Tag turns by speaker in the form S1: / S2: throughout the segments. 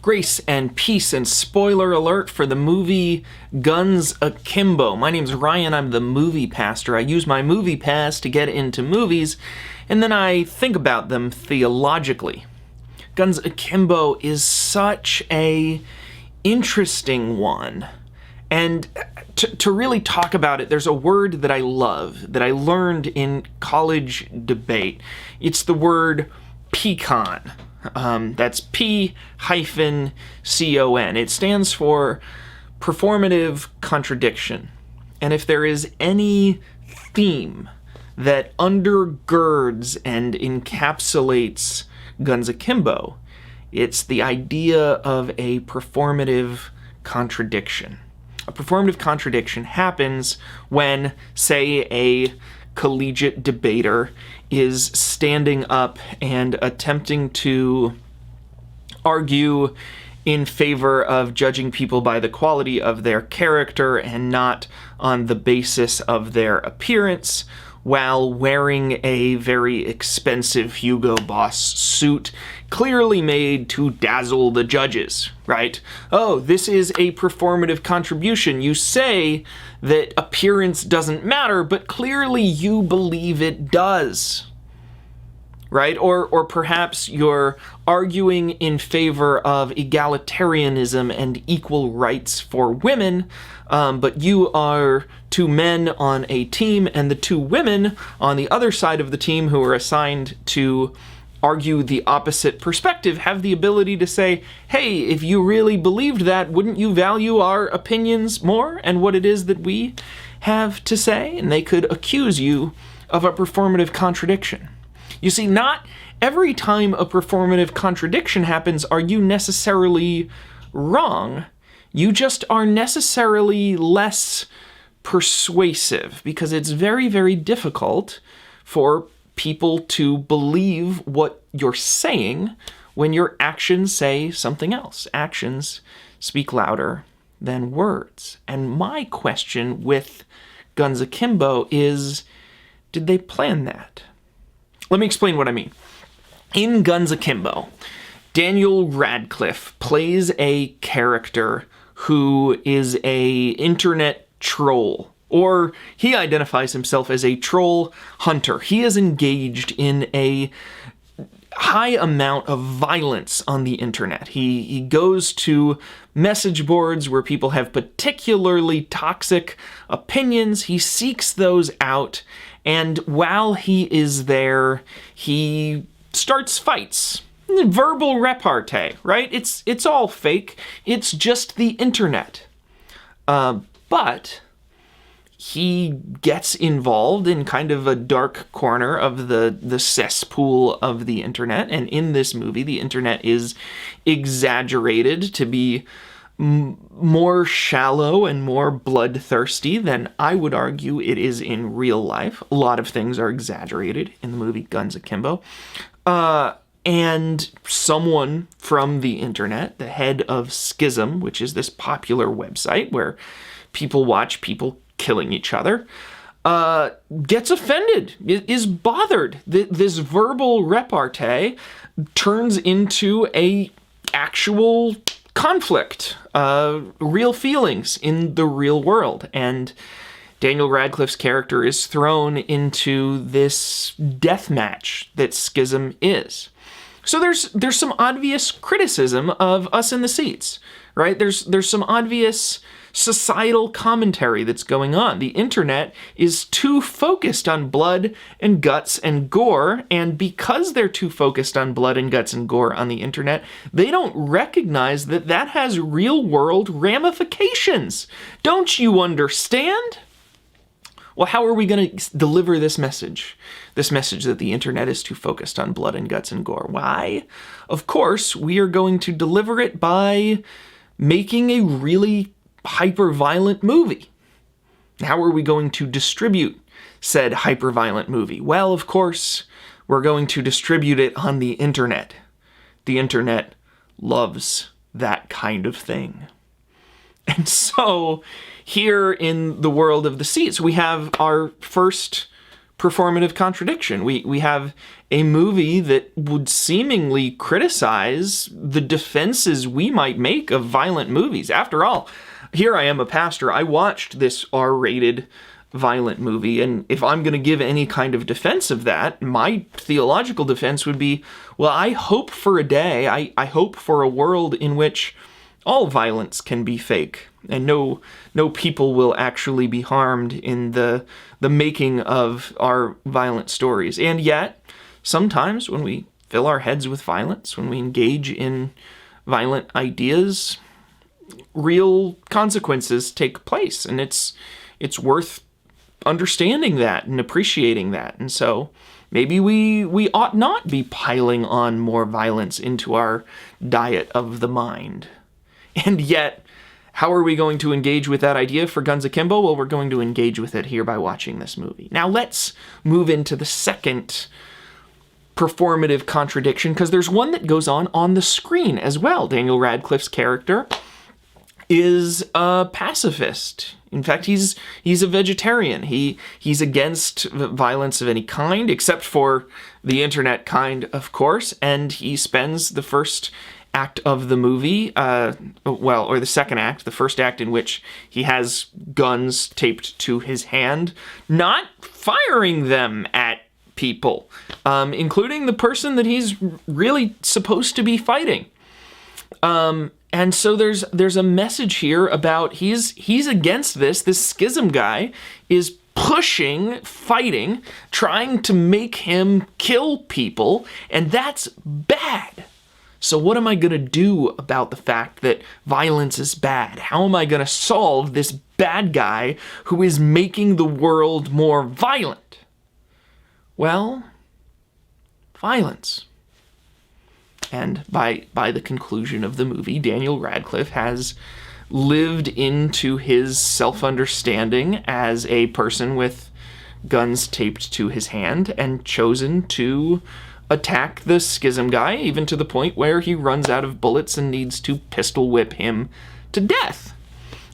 S1: Grace and peace and spoiler alert for the movie Guns Akimbo. My name's Ryan, I'm the movie pastor. I use my movie pass to get into movies, and then I think about them theologically. Guns Akimbo is such a interesting one. And to really talk about it, there's a word that I love, that I learned in college debate. It's the word pecan. That's P-C-O-N. It stands for performative contradiction. And if there is any theme that undergirds and encapsulates Guns Akimbo, it's the idea of a performative contradiction. A performative contradiction happens when, say, a collegiate debater is standing up and attempting to argue in favor of judging people by the quality of their character and not on the basis of their appearance, while wearing a very expensive Hugo Boss suit clearly made to dazzle the judges, right? Oh, this is a performative contribution. You say that appearance doesn't matter, but clearly you believe it does, right? Or perhaps you're arguing in favor of egalitarianism and equal rights for women, but you are two men on a team, and the two women on the other side of the team who are assigned to argue the opposite perspective have the ability to say, hey, if you really believed that, wouldn't you value our opinions more and what it is that we have to say? And they could accuse you of a performative contradiction. You see, not every time a performative contradiction happens are you necessarily wrong. You just are necessarily less persuasive, because it's very, very difficult for people to believe what you're saying when your actions say something else. Actions speak louder than words. And my question with Guns Akimbo is, did they plan that? Let me explain what I mean. In Guns Akimbo, Daniel Radcliffe plays a character who is a internet troll, or he identifies himself as a troll hunter. He is engaged in a high amount of violence on the internet. He goes to message boards where people have particularly toxic opinions. He seeks those out, and while he is there, he starts fights. Verbal repartee, right? It's all fake. It's just the internet. But he gets involved in kind of a dark corner of the cesspool of the internet. And in this movie, the internet is exaggerated to be more shallow and more bloodthirsty than I would argue it is in real life. A lot of things are exaggerated in the movie Guns Akimbo. And someone from the internet, the head of Schism, which is this popular website where people watch people killing each other, gets offended, is bothered. This verbal repartee turns into a actual conflict, real feelings in the real world. And Daniel Radcliffe's character is thrown into this death match that Schism is. So there's some obvious criticism of us in the seats, right? There's some obvious societal commentary that's going on. The internet is too focused on blood and guts and gore, and because they're too focused on blood and guts and gore on the internet, they don't recognize that that has real-world ramifications. Don't you understand? Well, how are we going to deliver this message? This message that the internet is too focused on blood and guts and gore. Why? Of course, we are going to deliver it by making a really hyper-violent movie. How are we going to distribute said hyper-violent movie? Well, of course, we're going to distribute it on the internet. The internet loves that kind of thing. And so, here in the world of the seats, we have our first performative contradiction. We have a movie that would seemingly criticize the defenses we might make of violent movies. After all, here I am, a pastor. I watched this R-rated violent movie, and if I'm going to give any kind of defense of that, my theological defense would be, well, I hope for a day, I hope for a world in which all violence can be fake, and no people will actually be harmed in the making of our violent stories. And yet, sometimes when we fill our heads with violence, when we engage in violent ideas, real consequences take place, and it's worth understanding that and appreciating that. And so maybe we ought not be piling on more violence into our diet of the mind. And yet, how are we going to engage with that idea for Guns Akimbo? Well, we're going to engage with it here by watching this movie. Now let's move into the second performative contradiction, because there's one that goes on the screen as well. Daniel Radcliffe's character is a pacifist. In fact, he's a vegetarian. He's against violence of any kind, except for the internet kind, of course, and he spends the first act of the movie, or the second act, the first act in which he has guns taped to his hand, not firing them at people, including the person that he's really supposed to be fighting. And so there's a message here about he's against this. This schism guy is pushing, fighting, trying to make him kill people, and that's bad. So what am I going to do about the fact that violence is bad? How am I going to solve this bad guy who is making the world more violent? Well, violence. And by the conclusion of the movie, Daniel Radcliffe has lived into his self-understanding as a person with guns taped to his hand and chosen to attack the schism guy, even to the point where he runs out of bullets and needs to pistol whip him to death.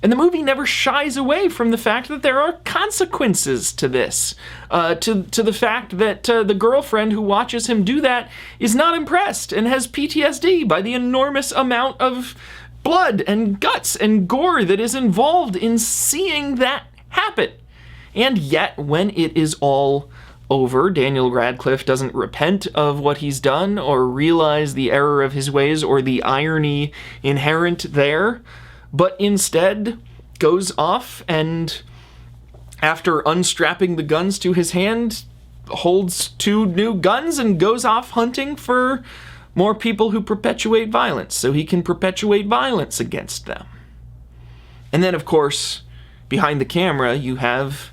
S1: And the movie never shies away from the fact that there are consequences to this, to the fact that the girlfriend who watches him do that is not impressed and has PTSD by the enormous amount of blood and guts and gore that is involved in seeing that happen. And yet, when it is all over, Daniel Radcliffe doesn't repent of what he's done or realize the error of his ways or the irony inherent there, but instead goes off and, after unstrapping the guns to his hand, holds 2 new guns and goes off hunting for more people who perpetuate violence so he can perpetuate violence against them. And then, of course, behind the camera, you have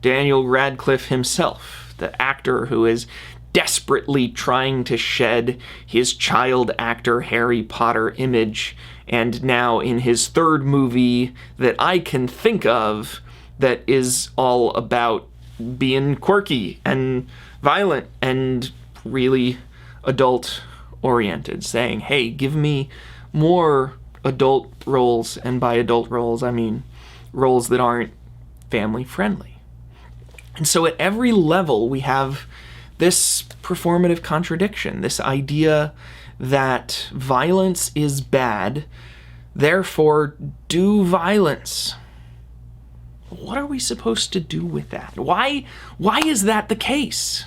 S1: Daniel Radcliffe himself, the actor who is desperately trying to shed his child actor Harry Potter image, and now in his third movie that I can think of that is all about being quirky and violent and really adult-oriented, saying, hey, give me more adult roles, and by adult roles I mean roles that aren't family-friendly. And so at every level, we have this performative contradiction, this idea that violence is bad, therefore do violence. What are we supposed to do with that? Why is that the case?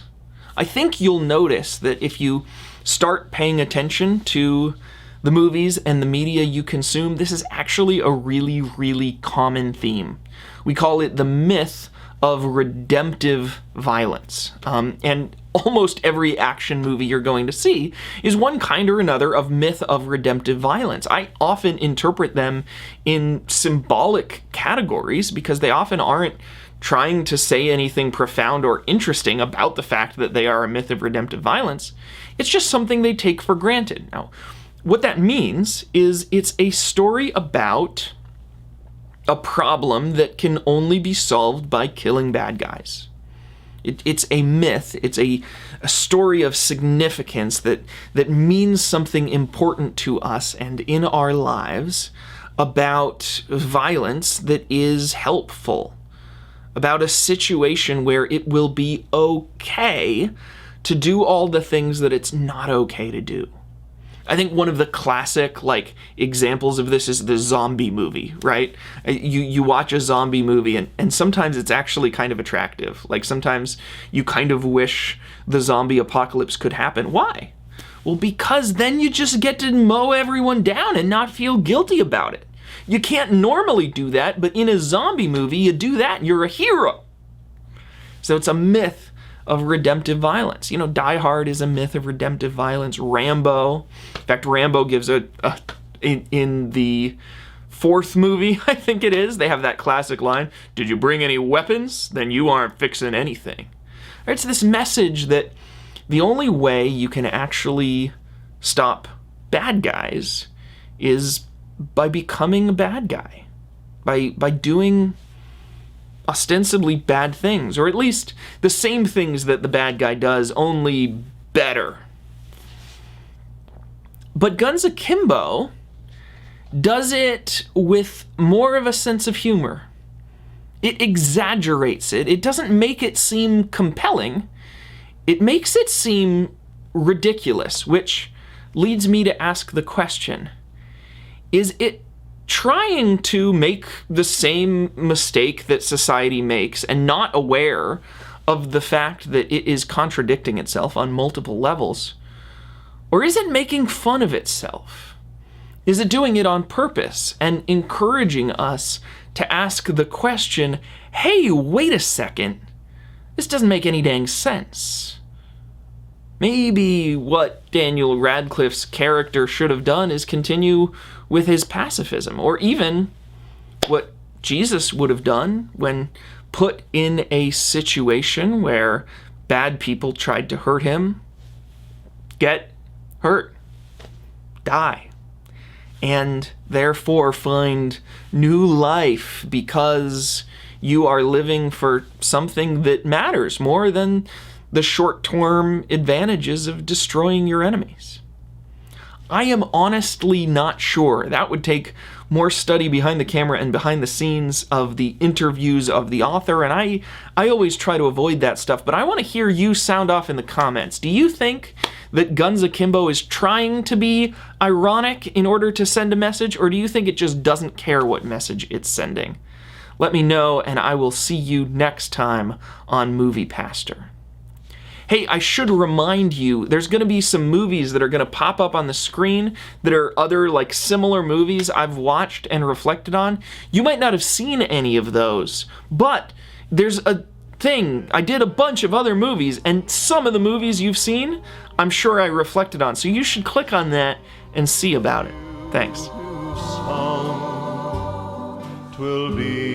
S1: I think you'll notice that if you start paying attention to the movies and the media you consume, this is actually a really, really common theme. We call it the myth of redemptive violence. And almost every action movie you're going to see is one kind or another of myth of redemptive violence. I often interpret them in symbolic categories because they often aren't trying to say anything profound or interesting about the fact that they are a myth of redemptive violence. It's just something they take for granted. Now, what that means is it's a story about a problem that can only be solved by killing bad guys. It's a myth. It's a story of significance that means something important to us and in our lives about violence that is helpful. about a situation where it will be okay to do all the things that it's not okay to do. I think one of the classic examples of this is the zombie movie, right? You watch a zombie movie and sometimes it's actually kind of attractive. Like sometimes you kind of wish the zombie apocalypse could happen. Why? Well, because then you just get to mow everyone down and not feel guilty about it. You can't normally do that, but in a zombie movie, you do that and you're a hero. So it's a myth of redemptive violence. You know, Die Hard is a myth of redemptive violence. Rambo, in fact, Rambo gives in the fourth movie, I think it is, they have that classic line, "Did you bring any weapons? Then you aren't fixing anything." It's this message that the only way you can actually stop bad guys is by becoming a bad guy, by doing ostensibly bad things, or at least the same things that the bad guy does, only better. But Guns Akimbo does it with more of a sense of humor. It exaggerates it. It doesn't make it seem compelling. It makes it seem ridiculous, which leads me to ask the question, is it trying to make the same mistake that society makes and not aware of the fact that it is contradicting itself on multiple levels? Or is it making fun of itself? Is it doing it on purpose and encouraging us to ask the question, hey, wait a second, this doesn't make any dang sense? Maybe what Daniel Radcliffe's character should have done is continue with his pacifism, or even what Jesus would have done when put in a situation where bad people tried to hurt him, get hurt, die, and therefore find new life because you are living for something that matters more than the short-term advantages of destroying your enemies. I am honestly not sure. That would take more study behind the camera and behind the scenes of the interviews of the author, and I always try to avoid that stuff, but I want to hear you sound off in the comments. Do you think that Guns Akimbo is trying to be ironic in order to send a message, or do you think it just doesn't care what message it's sending? Let me know, and I will see you next time on Movie Pastor. Hey, I should remind you, there's going to be some movies that are going to pop up on the screen that are other similar movies I've watched and reflected on. You might not have seen any of those, but there's a thing. I did a bunch of other movies, and some of the movies you've seen, I'm sure I reflected on. So you should click on that and see about it. Thanks. 'Twill be